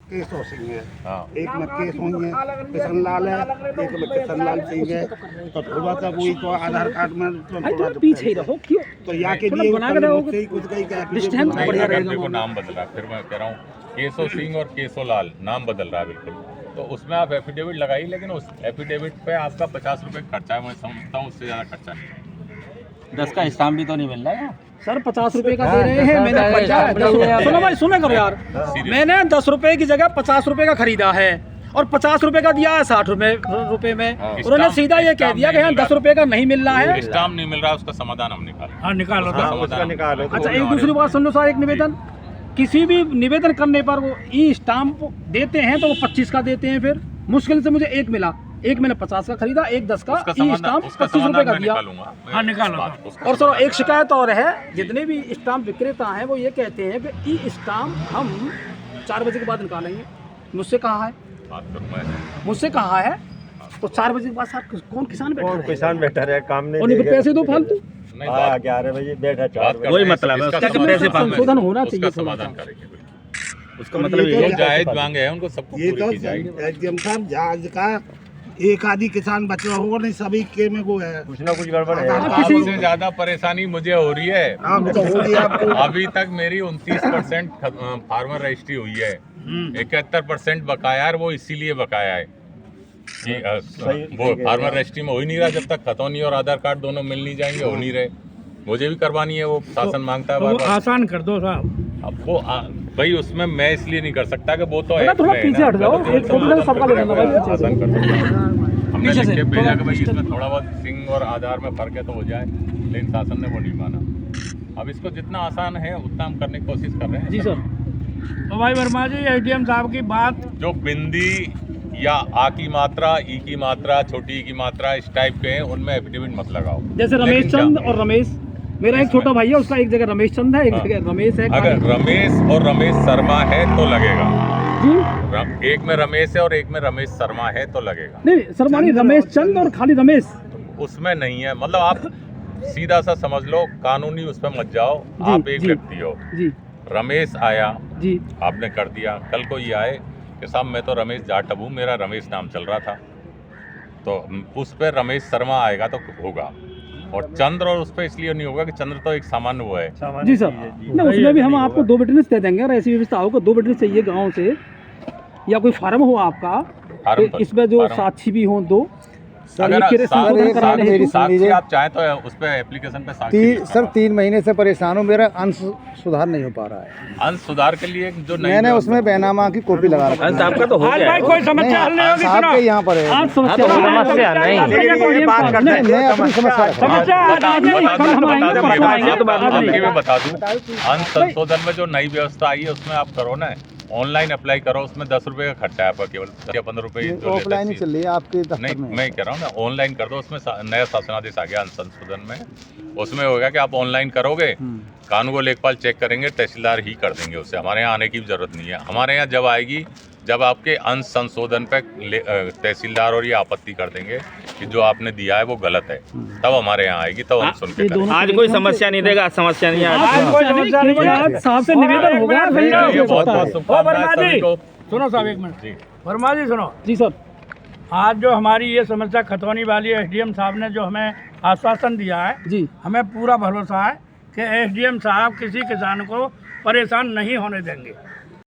केशव सिंह है, हाँ। एक में केशव है, किशन लाल है, एक में किशन लाल सिंह है। तो थोड़ा सा वही तो आधार कार्ड में तो थोड़ा पीछे ही रहो क्यों तो यहाँ के लिए बना के रहोगे मुझसे ही कुछ गई क्या डिस्टेंस नहीं, बढ़िया अगर रहेगा देखो नाम बदल रहा है, फिर मैं कह रहा हूँ केशव सिंह और केशव लाल नाम बदल रहा है बिल्कुल। तो उसमें आप एफिडेविट लगाइए, लेकिन उस एफिडेविट पे आपका 50 रुपये खर्चा है, मैं समझता हूँ उससे ज़्यादा खर्चा नहीं। 10 का स्टाम्प भी तो नहीं मिल रहा है सर 50 रुपए का दे रहे हैं मैंने सुनो भाई सुने करो यार मैंने 10 रुपए की जगह 50 रुपए का खरीदा है और 50 रुपए का दिया है 60 रुपए में। उन्होंने सीधा ये कह दिया कि यहाँ 10 रुपए का नहीं मिल रहा है, स्टाम्प नहीं मिल रहा, उसका समाधान हम निकालें। हाँ निकालो उसका निकालो। अच्छा एक दूसरी बात सुन लो सर, एक निवेदन, किसी भी निवेदन करने पर वो ई स्टाम्प देते हैं तो वो 25 का देते हैं। फिर मुश्किल से मुझे एक मिला, एक मैंने 50 का खरीदा, एक 10 का ई स्टाम्प 25 रुपए का दिया। हाँ निकालो। और सर एक शिकायत और है, जितने भी स्टाम्प विक्रेता हैं वो ये कहते हैं कि ई स्टाम्प हम 4 बजे के बाद निकालेंगे। मुझसे कहा है, मुझसे कहा है तो 4 बजे के बाद सर कौन किसान बैठा है? किसान बैठा है, काम नहीं और नहीं पैसे दो फालतू। 11 बजे बैठा 4 बजे। वही मतलब है, उसका पैसे संशोधन होना चाहिए। समाधान करेंगे। उसका मतलब जो ये जायज मांगे हैं उनको सबको ये पूरी तो की जाएगी। एसडीएम साहब जहाज का एक आदि किसान बचा होगा नहीं, सभी के में वो है कुछ ना कुछ गड़बड़ है। आपसे ज्यादा परेशानी मुझे हो रही है। आप तो हो रही है आपको। अभी तक मेरी 29% फार्मर रजिस्ट्री हुई है, 71% बकाया है। वो इसीलिए बकाया है कि वो फार्मर रजिस्ट्री में हो ही नहीं रहा जब तक खतौनी और आधार कार्ड दोनों मिल नहीं जाएंगे, हो नहीं रहे। मुझे भी करवानी है, वो शासन मांगता है बार-बार। आसान कर दो साहब। अब वो भाई उसमें मैं इसलिए नहीं कर सकता कि वो तो थोड़ा पीछे हट जाओ, एक फोटो सबका ले लेना भाई। आसान कर सकता हूं। हमने लिख के भेजा कि भाई इसमें थोड़ा बहुत सिंह और आधार में फर्क है तो हो जाए, लेकिन शासन ने वो नहीं माना। अब इसको जितना आसान है उतना हम करने की कोशिश कर रहे हैं। जी सर। तो भाई वर्मा जी एसडीएम साहब की बात, जो बिंदी या आ की मात्रा, ई की मात्रा, छोटी ई की मात्रा इस टाइप के हैं, उनमें एफिडेविट मत लगाओ। जैसे रमेश चंद और रमेश, मेरा एक छोटा भाई है, उसका एक जगह रमेश चंद है, एक जगह रमेश है। अगर रमेश और रमेश शर्मा है तो लगेगा जी, एक में रमेश है और एक में रमेश शर्मा है तो लगेगा। नहीं शर्मा नहीं, रमेश चंद और खाली रमेश उसमें नहीं है। मतलब आप सीधा सा समझ लो, कानूनी उस पर मत जाओ। आप एक व्यक्ति हो, जी रमेश आया जी, आपने कर दिया, कल को ये आए कि साहब मैं तो रमेश जाटव हूँ, मेरा रमेश नाम चल रहा था, तो उस पर रमेश शर्मा आएगा तो होगा। और चंद्र और उस पर इसलिए नहीं होगा कि चंद्र तो एक सामान्य वो है। जी सर। ना उसमें भी हम आपको 2 विटनेस दे देंगे, और ऐसी व्यवस्था हो 2 विटनेस चाहिए गांव से, या कोई फार्म हो आपका इसमें जो साक्षी भी हो 2। अगर साक्षी आप चाहें तो उस पर एप्लीकेशन पे साक्षी सर 3 महीने से परेशान हूँ, मेरा अंश सुधार नहीं हो पा रहा है। अंश सुधार के लिए जो मैंने उसमें बैनामा की कॉपी लगा रखी है। आपका तो हो गया है। कोई समस्या हल नहीं होगी। साहब के यहाँ पर है। आज समस्या नहीं, मैं अपनी मैं बता दूं, अंश संशोधन में जो नई व्यवस्था आई है उसमें आप करो ना, ऑनलाइन अप्लाई करो, उसमें 10 रुपए का खर्चा है आपका, केवल 15 रुपए ऑफलाइन ही चल रही है आपके दफ्तर नहीं, में। मैं कह रहा हूँ ना ऑनलाइन कर दो। उसमें नया शासनादेश आ गया अंश संशोधन में, उसमें होगा कि आप ऑनलाइन करोगे, कानून को लेखपाल चेक करेंगे, तहसीलदार ही कर देंगे उससे, हमारे यहाँ आने की भी जरूरत नहीं है। हमारे यहाँ जब आएगी, जब आपके अंश संशोधन पे तहसीलदार और ये आपत्ति कर देंगे कि जो आपने दिया है वो गलत है, तब हमारे यहाँ आएगी, तब हम सुन के करेंगे। आज कोई समस्या नहीं देगा, समस्या नहीं आज साहब से निवेदन होगा। बहुत बहुत शुभकामनाएं सभी को। सुनो साहब एक मिनट जी वर्मा जी, सुनो जी सर। आज जो हमारी ये समस्या खतौनी वाली एसडीएम साहब ने जो हमें आश्वासन दिया है जी, हमें पूरा भरोसा है कि एसडीएम साहब किसी किसान को परेशान नहीं होने देंगे।